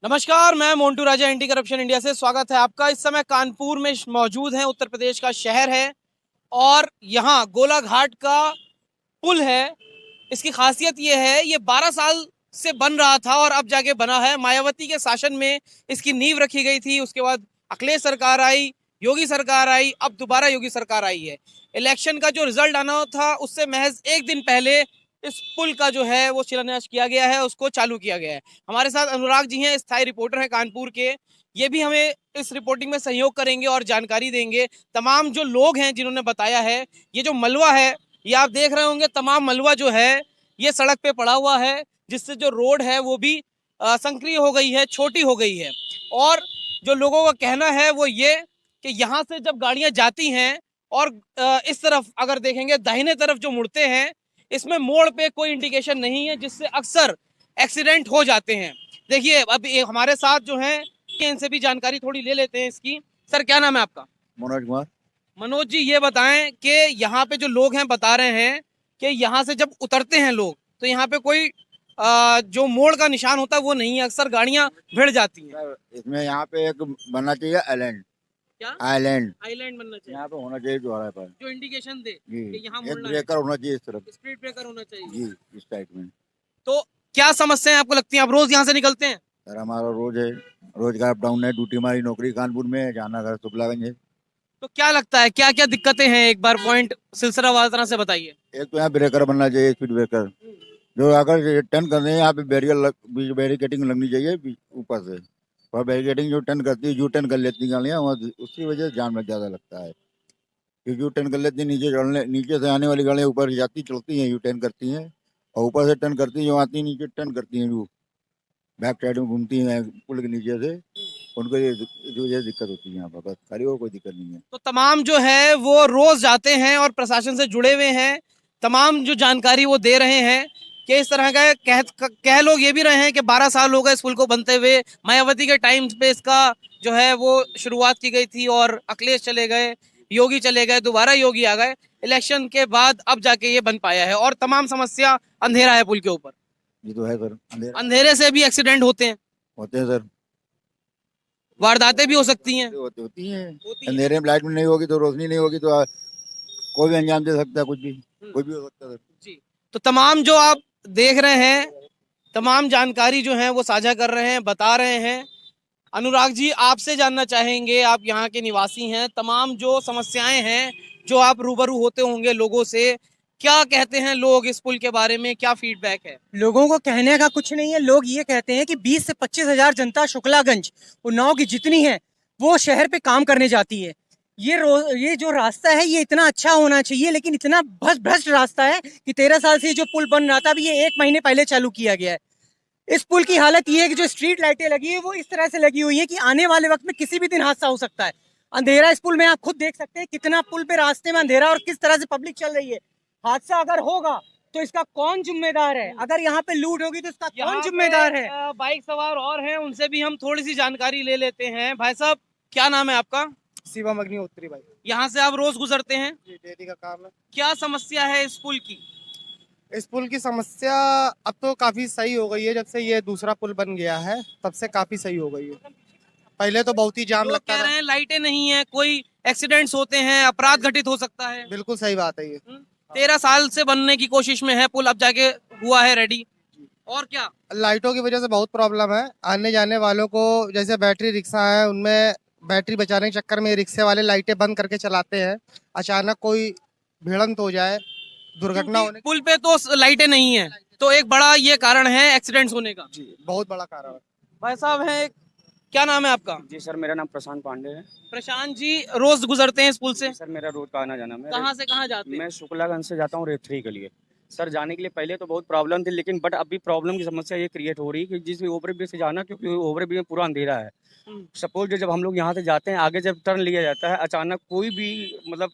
नमस्कार, मैं मोन्टू राजा anti corruption India से स्वागत है आपका। इस समय कानपुर में मौजूद हैं। उत्तर प्रदेश का शहर है और यहाँ गोलाघाट का पुल है। इसकी खासियत ये है, ये 12 साल से बन रहा था और अब जाके बना है। मायावती के शासन में इसकी नींव रखी गई थी। उसके बाद अखिलेश सरकार आई, योगी सरकार आई, अब दोबारा योगी सरकार आई है। इलेक्शन का जो रिजल्ट आना था उससे महज एक दिन पहले इस पुल का जो है वो शिलान्यास किया गया है, उसको चालू किया गया है। हमारे साथ अनुराग जी हैं, स्थायी रिपोर्टर हैं कानपुर के। ये भी हमें इस रिपोर्टिंग में सहयोग करेंगे और जानकारी देंगे। तमाम जो लोग हैं जिन्होंने बताया है, ये जो मलबा है ये आप देख रहे होंगे, तमाम मलबा जो है ये सड़क पे पड़ा हुआ है, जिससे जो रोड है वो भी संकरीय हो गई है, छोटी हो गई है। और जो लोगों का कहना है वो ये कि यहाँ से जब गाड़ियां जाती हैं और इस तरफ अगर देखेंगे दाहिने तरफ जो मुड़ते हैं, इसमें मोड़ पे कोई इंडिकेशन नहीं है, जिससे अक्सर एक्सीडेंट हो जाते हैं। देखिए अब हमारे साथ जो हैं इनसे भी जानकारी थोड़ी ले लेते हैं इसकी। सर, क्या नाम है आपका? मनोज कुमार। मनोज जी, ये बताएं कि यहाँ पे जो लोग हैं बता रहे हैं कि यहाँ से जब उतरते हैं लोग तो यहाँ पे कोई जो मोड़ का निशान होता है वो नहीं है, अक्सर गाड़ियां भिड़ जाती हैं। सर, इसमें यहाँ पे एक बनना चाहिए आइलैंड। क्या आइलैंड आइलैंड बनना चाहिए? यहाँ पे होना चाहिए चौराहे पर जो इंडिकेशन दे जी। कि यहाँ एक मुड़ना है, ब्रेकर होना चाहिए इस तरफ स्पीड ब्रेकर होना चाहिए जी, इस साइड में। तो क्या समस्याएं आपको लगती हैं? आप रोज यहाँ से निकलते हैं? सर, हमारा रोज है, रोज का अप डाउन है। ड्यूटी हमारी नौकरी कानपुर में है, जाना घर शुक्लागंज है। तो क्या लगता है क्या क्या दिक्कतें हैं, एक बार पॉइंट सिलसिलावार तरह से बताइए। एक तो यहाँ ब्रेकर बनना चाहिए, स्पीड ब्रेकर। जो अगर टर्न करने हैं यहाँ पे बैरिकेटिंग लगनी चाहिए ऊपर से। और बैरिकेटिंग जो टर्न करती है, यू टर्न कर लेती है गाड़ियाँ, वहाँ उसकी वजह से जाम में ज़्यादा लगता है। क्योंकि यू टर्न कर लेती है, नीचे से आने वाली गाड़ियाँ ऊपर जाती चलती हैं, यू टर्न करती हैं। और ऊपर से टर्न करती हैं, जो आती हैं नीचे टर्न करती हैं, जो बैक साइड में घूमती हैं पुल के नीचे से, उनको ये दिक्कत होती है यहाँ पर। बस खाली और कोई दिक्कत नहीं है। तो तमाम जो है वो रोज जाते हैं और प्रशासन से जुड़े हुए हैं। तमाम जो जानकारी वो दे रहे हैं कि इस तरह का कह लोग ये भी रहे हैं कि 12 साल हो गए इस पुल को बनते हुए। मायावती के टाइम पे इसका जो है वो शुरुआत की गई थी और अखिलेश चले गए, योगी चले गए, दोबारा योगी आ गए। इलेक्शन के बाद अब जाके ये बन पाया है और तमाम समस्या अंधेरा है पुल के ऊपर। ये तो है सर, अंधेरे से भी एक्सीडेंट होते हैं, होते हैं सर, वारदातें भी हो सकती हैं। होती हैं। अंधेरे में लाइट में नहीं होगी तो, रोशनी नहीं होगी तो कोई भी अंजाम दे सकता है, कुछ भी कोई भी हो सकता है जी। तो तमाम जो आप देख रहे हैं, तमाम जानकारी जो है वो साझा कर रहे हैं, बता रहे हैं। अनुराग जी, आपसे जानना चाहेंगे, आप यहाँ के निवासी हैं, तमाम जो समस्याएं हैं जो आप रूबरू होते होंगे लोगों से, क्या कहते हैं लोग इस पुल के बारे में, क्या फीडबैक है? लोगों को कहने का कुछ नहीं है। लोग ये कहते हैं कि 20 से 25 हजार जनता शुक्लागंज उन्नाव की जितनी है वो शहर पे काम करने जाती है। ये जो रास्ता है ये इतना अच्छा होना चाहिए, लेकिन इतना भ्रष्ट रास्ता है कि 13 साल से जो पुल बन रहा था अभी ये 1 महीने पहले चालू किया गया है। इस पुल की हालत ये है कि जो स्ट्रीट लाइटें लगी है वो इस तरह से लगी हुई है कि आने वाले वक्त में किसी भी दिन हादसा हो सकता है। अंधेरा इस पुल में आप खुद देख सकते हैं कितना पुल पे रास्ते में अंधेरा और किस तरह से पब्लिक चल रही है। हादसा अगर होगा तो इसका कौन जिम्मेदार है? अगर यहाँ पे लूट होगी तो इसका कौन जिम्मेदार है? बाइक सवार और हैं, उनसे भी हम थोड़ी सी जानकारी ले लेते हैं। भाई साहब, क्या नाम है आपका? शिवम अग्निहोत्री भाई। यहाँ से आप रोज गुजरते हैं? जी, डेली का काम है। क्या समस्या है इस पुल की? इस पुल की समस्या अब तो काफी सही हो गई है, जब से ये दूसरा पुल बन गया है तब से काफी सही हो गई है। पहले तो बहुत ही जाम लोग लगता कह था। रहे हैं लाइटें नहीं है, कोई एक्सीडेंट्स होते हैं, अपराध घटित हो सकता है। बिल्कुल सही बात है ये। 13 साल से बनने की कोशिश में है पुल, अब जाके हुआ है रेडी। और क्या? लाइटों की वजह से बहुत प्रॉब्लम है आने जाने वालों को। जैसे बैटरी रिक्शा है, उनमें बैटरी बचाने के चक्कर में रिक्शे वाले लाइटें बंद करके चलाते हैं। अचानक कोई भिड़ंत हो जाए, दुर्घटना होने पुल पे तो लाइटें नहीं है, तो एक बड़ा ये कारण है एक्सीडेंट्स होने का। जी, बहुत बड़ा कारण है। भाई साहब हैं, क्या नाम है आपका? जी सर, मेरा नाम प्रशांत पांडे है। प्रशांत जी, रोज गुजरते हैं इस पुल से? सर, मेरा रोड का आना जाना। कहाँ से कहाँ जाते हैं? मैं शुक्लागंज से जाता हूँ रेथरी के लिए। सर, जाने के लिए पहले तो बहुत प्रॉब्लम थी, लेकिन बट अभी प्रॉब्लम की समस्या ये क्रिएट हो रही है कि जिस ओवर ब्रिज से जाना, क्योंकि ओवर ब्रिज में पूरा अंधेरा है। सपोज जब हम लोग यहाँ से जाते हैं, आगे जब टर्न लिया जाता है, अचानक कोई भी मतलब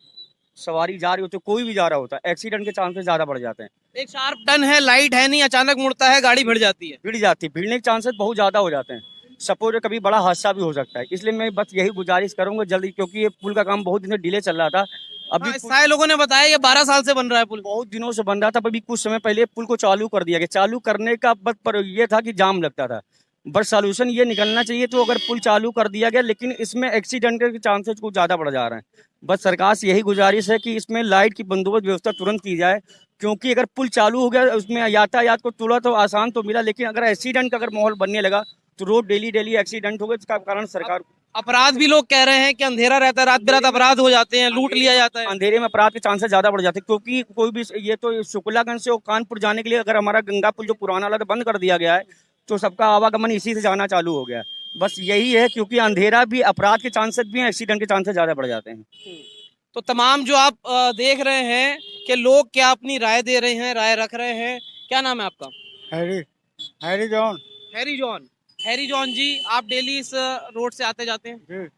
सवारी जा रही होती है, कोई भी जा रहा होता है, एक्सीडेंट के चांसेस ज्यादा बढ़ जाते हैं। एक शार्प टर्न है, लाइट है नहीं, अचानक मुड़ता है, गाड़ी भिड़ जाती है। भिड़ने के चांसेस बहुत ज्यादा हो जाते हैं। सपोज कभी बड़ा हादसा भी हो सकता है। इसलिए मैं बस यही गुजारिश करूंगा जल्दी, क्योंकि ये पुल का काम बहुत दिन से डिले चल रहा था। अभी सारे लोगों ने बताया ये 12 साल से बन रहा है पुल। बहुत दिनों से बन रहा था, अभी कुछ समय पहले पुल को चालू कर दिया गया। चालू करने का बस पर ये था कि जाम लगता था, बट सॉल्यूशन ये निकलना चाहिए तो अगर पुल चालू कर दिया गया, लेकिन इसमें एक्सीडेंट के चांसेस कुछ ज़्यादा बढ़ जा रहे हैं। बस सरकार से यही गुजारिश है कि इसमें लाइट की बंदोबस्त व्यवस्था तुरंत की जाए, क्योंकि अगर पुल चालू हो गया उसमें यातायात को थोड़ा तो आसान तो मिला, लेकिन अगर एक्सीडेंट का अगर माहौल बनने लगा तो रोड डेली डेली एक्सीडेंट होगा, जिसका कारण सरकार अपराध भी लोग कह रहे हैं कि अंधेरा रहता है, रात बिरात अपराध हो जाते हैं, लूट लिया जाता है। अंधेरे में अपराध के चांसेस ज्यादा बढ़ जाते हैं, क्योंकि कोई भी ये तो शुक्लागंज से कानपुर जाने के लिए अगर हमारा गंगा पुल जो पुराना वाला बंद कर दिया गया है तो सबका आवागमन इसी से जाना चालू हो गया है। बस यही है, क्योंकि अंधेरा भी अपराध के चांसेस भी हैं, एक्सीडेंट के चांसेस ज्यादा बढ़ जाते हैं। तो तमाम जो आप देख रहे हैं कि लोग क्या अपनी राय दे रहे हैं, राय रख रहे हैं। क्या नाम है आपका? Harry John. Harry John. Harry John ji, आप डेली इस रोड से आते जाते हैं?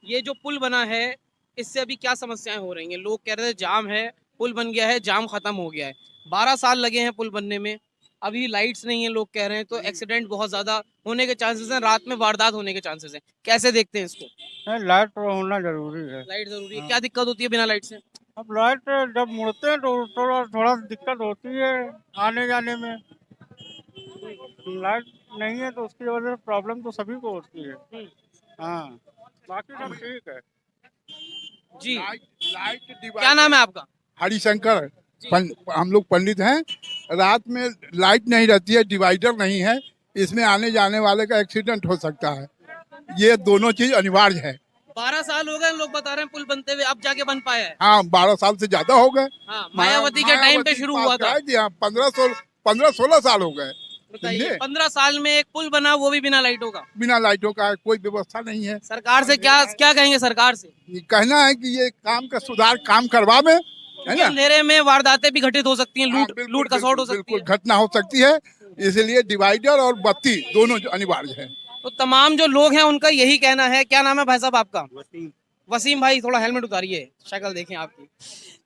ये जो पुल बना है इससे अभी क्या समस्याएं हो रही हैं? लोग कह रहे थे जाम है, पुल बन गया है, जाम खत्म हो गया है। 12 साल लगे हैं पुल बनने में, अभी लाइट्स नहीं है, लोग कह रहे हैं, तो एक्सीडेंट बहुत ज्यादा होने के चांसेस हैं, रात में वारदात होने के चांसेस हैं। कैसे देखते हैं इसको? लाइट तो होना जरूरी है। लाइट जरूरी है। क्या दिक्कत होती है बिना लाइट से? अब लाइट जब मुड़ते हैं तो थोड़ा दिक्कत होती है आने जाने में। लाइट नहीं है तो उसकी वजह से प्रॉब्लम तो सभी को होती है। हाँ, बाकी सब ठीक है जी। लाइट क्या नाम है आपका? हरिशंकर। हम लोग पंडित हैं। रात में लाइट नहीं रहती है, डिवाइडर नहीं है, इसमें आने जाने वाले का एक्सीडेंट हो सकता है। ये दोनों चीज अनिवार्य है। 12 साल हो गए लोग बता रहे हैं पुल बनते हुए, अब जाके बन पाया है। हाँ, 12 साल से ज्यादा हो गए। हाँ, मायावती के टाइम पे शुरू हुआ था। 15-16 साल हो गए। बताइए, 15 साल में एक पुल बना, वो भी बिना लाइटों का। बिना लाइटों का कोई व्यवस्था नहीं है। सरकार से क्या क्या कहेंगे? सरकार से कहना है कि ये काम का सुधार काम करवावे, है ना। अंधेरे में वारदातें भी घटित हो सकती हैं, लूट खसोट हो सकती है। बिल्कुल घटना हो सकती है, इसलिए डिवाइडर और बत्ती दोनों अनिवार्य है। तो तमाम जो लोग हैं उनका यही कहना है। क्या नाम है भाई साहब आपका? वसीम भाई, थोड़ा हेलमेट उतारिए, शक्ल देखें आपकी।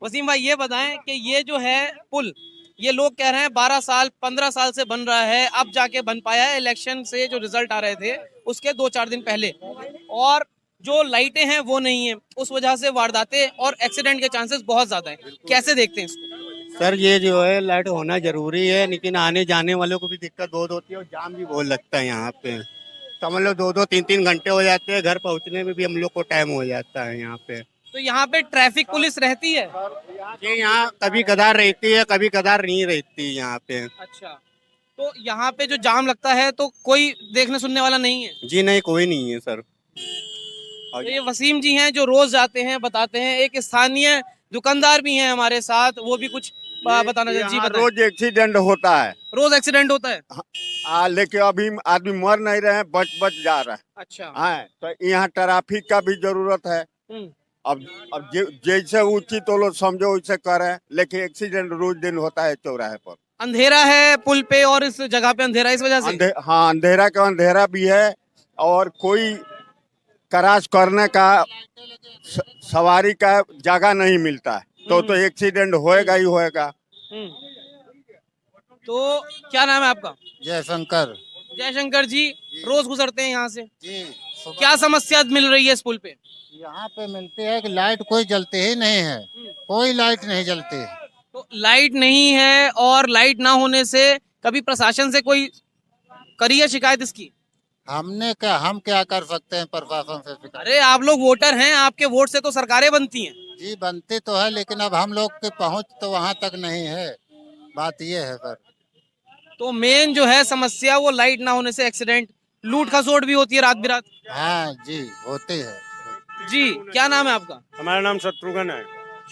वसीम भाई, ये बताएं कि ये जो है पुल, ये लोग कह रहे हैं 12 साल 15 साल से बन रहा है, अब जाके बन पाया है। इलेक्शन से जो रिजल्ट आ रहे थे उसके 2-4 दिन पहले, और जो लाइटें हैं वो नहीं है, उस वजह से वारदातें और एक्सीडेंट के चांसेस बहुत ज्यादा हैं। कैसे देखते हैं इसको? सर ये जो है लाइट होना जरूरी है, लेकिन आने जाने वालों को भी दिक्कत बहुत होती है और जाम भी बहुत लगता है यहाँ पे। समझ लो 2-2 3-3 घंटे हो जाते हैं, घर पहुँचने में भी हम लोग को टाइम हो जाता है यहाँ पे। तो यहाँ पे ट्रैफिक पुलिस रहती है? ये यहाँ कभी कदार रहती है, कभी कदार नहीं रहती यहाँ पे। अच्छा, तो यहाँ पे जो जाम लगता है तो कोई देखने सुनने वाला नहीं है? जी नहीं, कोई नहीं है सर। तो ये वसीम जी हैं जो रोज जाते हैं, बताते हैं। एक स्थानीय दुकानदार भी हैं हमारे साथ, वो भी कुछ बताना चाहिए। जी बताएं। रोज एक्सीडेंट होता है। रोज एक्सीडेंट होता है? लेकिन अभी आदमी मर नहीं रहे हैं, बच जा रहा है। अच्छा। हाँ, तो यहाँ ट्रैफिक का भी जरूरत है। अब जैसे उचित तो लोग समझो वैसे करे, लेकिन एक्सीडेंट रोज दिन होता है चौराहे पर। अंधेरा है पुल पे और इस जगह पे अंधेरा, इस वजह से हाँ, अंधेरा भी है, और कोई क्रॉस करने का सवारी का जगह नहीं मिलता है, तो एक्सीडेंट होएगा ही होएगा। तो क्या नाम है आपका? जयशंकर। जयशंकर जी, रोज गुजरते हैं यहाँ से, जी। क्या समस्या मिल रही है इस पुल पे? यहाँ पे मिलती है कि लाइट कोई जलते ही नहीं है, कोई लाइट नहीं जलती है। तो लाइट नहीं है, और लाइट ना होने से कभी प्रशासन से कोई करी है शिकायत इसकी? हम क्या कर सकते हैं प्रशासन से शिकायत? अरे आप लोग वोटर हैं, आपके वोट से तो सरकारें बनती हैं। जी बनती तो है, लेकिन अब हम लोग की पहुंच तो वहाँ तक नहीं है। बात ये है सर। तो मेन जो है समस्या वो लाइट ना होने से एक्सीडेंट, लूट खसोट भी होती है रात बिरात। हाँ जी, होती है। जी, क्या नाम है आपका? हमारा नाम शत्रुघ्न है।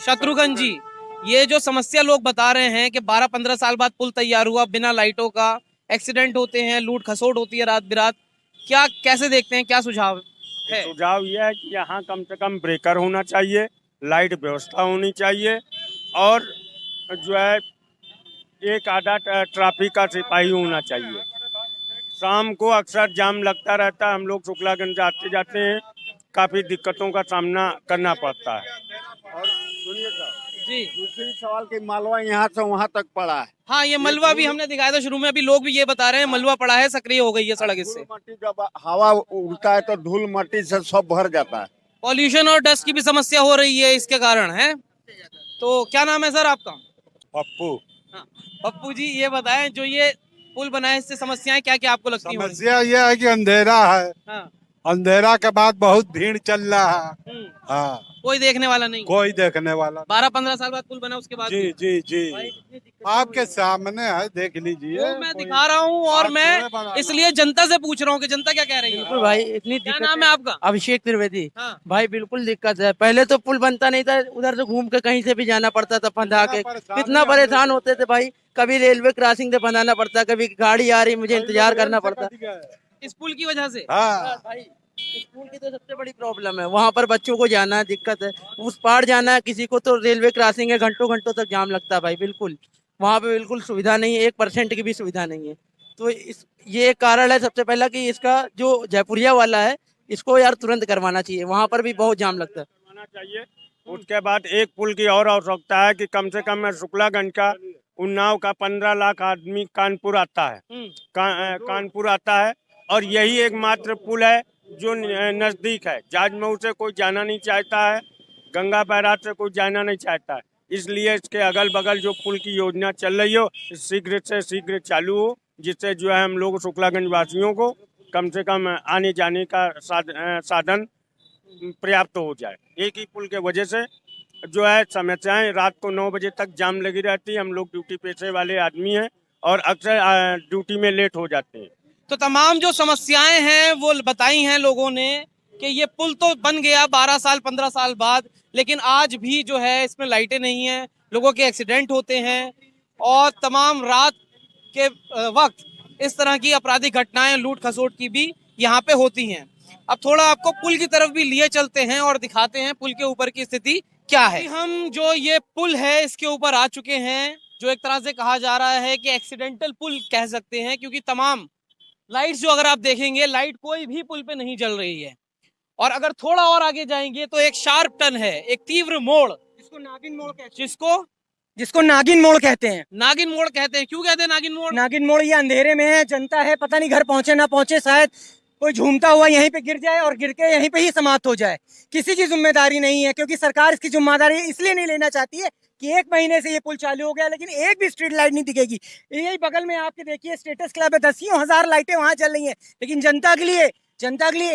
शत्रुघ्न जी, ये जो समस्या लोग बता रहे हैं कि 12-15 साल बाद पुल तैयार हुआ, बिना लाइटों का, एक्सीडेंट होते हैं, लूट खसोट होती है रात बिरात, क्या कैसे देखते हैं? क्या सुझाव है? सुझाव यह है कि यहाँ कम से कम ब्रेकर होना चाहिए, लाइट व्यवस्था होनी चाहिए, और जो है एक आधा ट्रैफिक का सिपाही होना चाहिए। शाम को अक्सर जाम लगता रहता है, हम लोग शुक्लागंज आते जाते हैं, काफी दिक्कतों का सामना करना पड़ता है। और सुनिए सर जी, दूसरी सवाल की मालवा यहाँ से वहाँ तक पड़ा है। हाँ, ये मलबा भी हमने दिखाया था शुरू में, अभी लोग भी ये बता रहे हैं मलबा पड़ा है, सक्रिय हो गई है सड़क इससे। मट्टी जब हवा उड़ता है तो धूल मट्टी से सब भर जाता है। पॉल्यूशन और डस्ट की भी समस्या हो रही है इसके कारण, है। तो क्या नाम है सर आपका? पप्पू। हाँ, पप्पू जी, ये बताएं, जो ये पुल बना है, इससे समस्याएं क्या क्या आपको लगती हैं? समस्या यह है कि अंधेरा है, हाँ। अंधेरा के बाद बहुत भीड़ चल रहा है। हाँ, कोई देखने वाला नहीं, कोई देखने वाला 12-15 साल बाद पुल बना, उसके बाद जी जी जी भाई कितनी दिक्कतें आपके हो रही सामने है, देख हैं। लीजिए। वो मैं दिखा रहा हूँ और आप मैं थोड़े बना इसलिए जनता से पूछ रहा हूँ कि जनता क्या कह रही है। बिल्कुल भाई, इतनी क्या दिक्कत नाम है आपका? अभिषेक त्रिवेदी। हाँ। भाई बिल्कुल दिक्कत है, पहले तो पुल बनता नहीं था, उधर से घूम के कहीं से भी जाना पड़ता था फंदा के, कितना परेशान होते थे भाई। कभी रेलवे क्रॉसिंग से फंदाना पड़ता, कभी गाड़ी आ रही मुझे इंतजार करना पड़ता। इस पुल की वजह से हाँ, भाई स्कूल की तो सबसे बड़ी प्रॉब्लम है, वहाँ पर बच्चों को जाना है, दिक्कत है। उस पार जाना है किसी को तो रेलवे क्रॉसिंग है, घंटों घंटों तक जाम लगता है भाई। बिल्कुल वहाँ पे बिल्कुल सुविधा नहीं है, 1% की भी सुविधा नहीं है। तो ये एक कारण है सबसे पहला कि इसका जो जयपुरिया वाला है, इसको यार तुरंत करवाना चाहिए, वहाँ पर भी बहुत जाम लगता है। करवाना चाहिए। उसके बाद एक पुल की और आवश्यकता है कि कम से कम शुक्लागंज का उन्नाव का 15 लाख आदमी कानपुर आता है, कानपुर आता है, और यही एकमात्र पुल है जो नजदीक है। जाजमऊ से कोई जाना नहीं चाहता है, गंगा बैराज से कोई जाना नहीं चाहता है, इसलिए इसके अगल बगल जो पुल की योजना चल रही हो शीघ्र से शीघ्र चालू हो, जिससे जो है हम लोग शुक्लागंज वासियों को कम से कम आने जाने का साधन पर्याप्त हो जाए। एक ही पुल के वजह से जो है समस्याएं, रात को 9 बजे तक जाम लगी रहती है। हम लोग ड्यूटी पेशे वाले आदमी हैं और अक्सर ड्यूटी में लेट हो जाते हैं। तो तमाम जो समस्याएं हैं वो बताई हैं लोगों ने कि ये पुल तो बन गया 12 साल 15 साल बाद, लेकिन आज भी जो है इसमें लाइटें नहीं हैं, लोगों के एक्सीडेंट होते हैं और तमाम रात के वक्त इस तरह की आपराधिक घटनाएं, लूट खसोट की भी यहाँ पे होती हैं। अब थोड़ा आपको पुल की तरफ भी लिए चलते हैं और दिखाते हैं पुल के ऊपर की स्थिति क्या है। हम जो ये पुल है इसके ऊपर आ चुके हैं, जो एक तरह से कहा जा रहा है कि एक्सीडेंटल पुल कह सकते हैं, क्योंकि तमाम लाइट्स जो अगर आप देखेंगे, लाइट कोई भी पुल पे नहीं जल रही है। और अगर थोड़ा और आगे जाएंगे तो एक शार्प टर्न है, एक तीव्र मोड़, जिसको नागिन मोड़ कहते हैं। जिसको नागिन मोड़ कहते हैं। नागिन मोड़ कहते हैं। क्यों कहते हैं नागिन मोड़? नागिन मोड़ ये अंधेरे में है, जनता है, पता नहीं घर पहुंचे ना पहुंचे, शायद कोई झूमता हुआ यहीं पे गिर जाए और गिर के यहीं पे ही समाप्त हो जाए। किसी की जिम्मेदारी नहीं है, क्योंकि सरकार इसकी जिम्मेदारी इसलिए नहीं लेना चाहती है कि 1 महीने से ये पुल चालू हो गया लेकिन एक भी स्ट्रीट लाइट नहीं दिखेगी। यही बगल में आपके देखिए स्टेटस क्लब है, 10,000 लाइटें वहां चल रही हैं, लेकिन जनता के लिए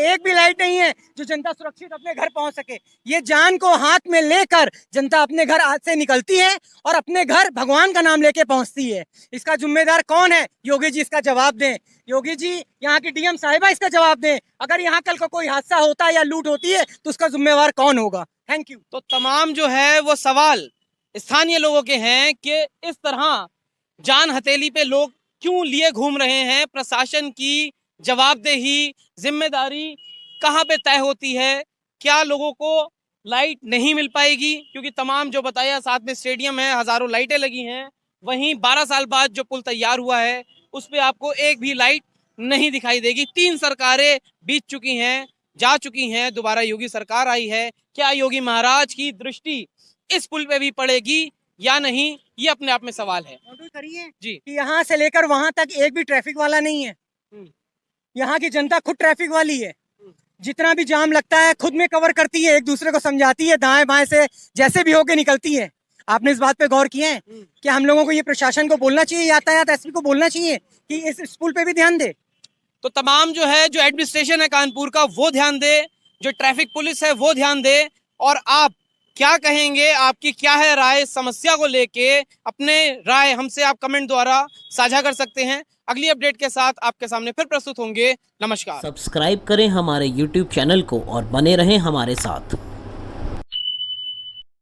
एक भी लाइट नहीं है जो जनता सुरक्षित अपने घर पहुंच सके। ये जान को हाथ में लेकर जनता अपने घर आज से निकलती है और अपने घर भगवान का नाम लेके पहुंचती है। इसका जिम्मेदार कौन है? योगी जी इसका जवाब दें। योगी जी, यहाँ की डीएम साहिबा इसका जवाब दें। अगर यहाँ कल को कोई हादसा होता है या लूट होती है तो उसका जिम्मेवार कौन होगा? Thank you. तो तमाम जो है वो सवाल स्थानीय लोगों के हैं कि इस तरह जान हथेली पे लोग क्यों लिए घूम रहे हैं। प्रशासन की जवाबदेही, जिम्मेदारी कहाँ पे तय होती है? क्या लोगों को लाइट नहीं मिल पाएगी? क्योंकि तमाम जो बताया, साथ में स्टेडियम है, हजारों लाइटें लगी हैं, वहीं 12 साल बाद जो पुल तैयार हुआ है उस पे आपको एक भी लाइट नहीं दिखाई देगी। 3 सरकारें बीत चुकी हैं, जा चुकी हैं, दोबारा योगी सरकार आई है। क्या योगी महाराज की दृष्टि इस पुल पे भी पड़ेगी या नहीं, ये अपने आप में सवाल है। करिए जी, यहाँ से लेकर वहां तक एक भी ट्रैफिक वाला नहीं है। यहाँ की जनता खुद ट्रैफिक वाली है। जितना भी जाम लगता है खुद में कवर करती है, एक दूसरे को समझाती है, दाएं बाएं से जैसे भी होके निकलती है। आपने इस बात पे गौर किया है कि हम लोगों को ये प्रशासन को बोलना चाहिए, यातायात एसपी को बोलना चाहिए कि इस पुल पे भी ध्यान दे। तो तमाम जो है, जो एडमिनिस्ट्रेशन है कानपुर का, वो ध्यान दे, जो ट्रैफिक पुलिस है वो ध्यान दे। और आप क्या कहेंगे, आपकी क्या है राय इस समस्या को लेके? अपने राय हमसे आप कमेंट द्वारा साझा कर सकते हैं। अगली अपडेट के साथ आपके सामने फिर प्रस्तुत होंगे। नमस्कार। सब्सक्राइब करें हमारे YouTube चैनल को और बने रहें हमारे साथ।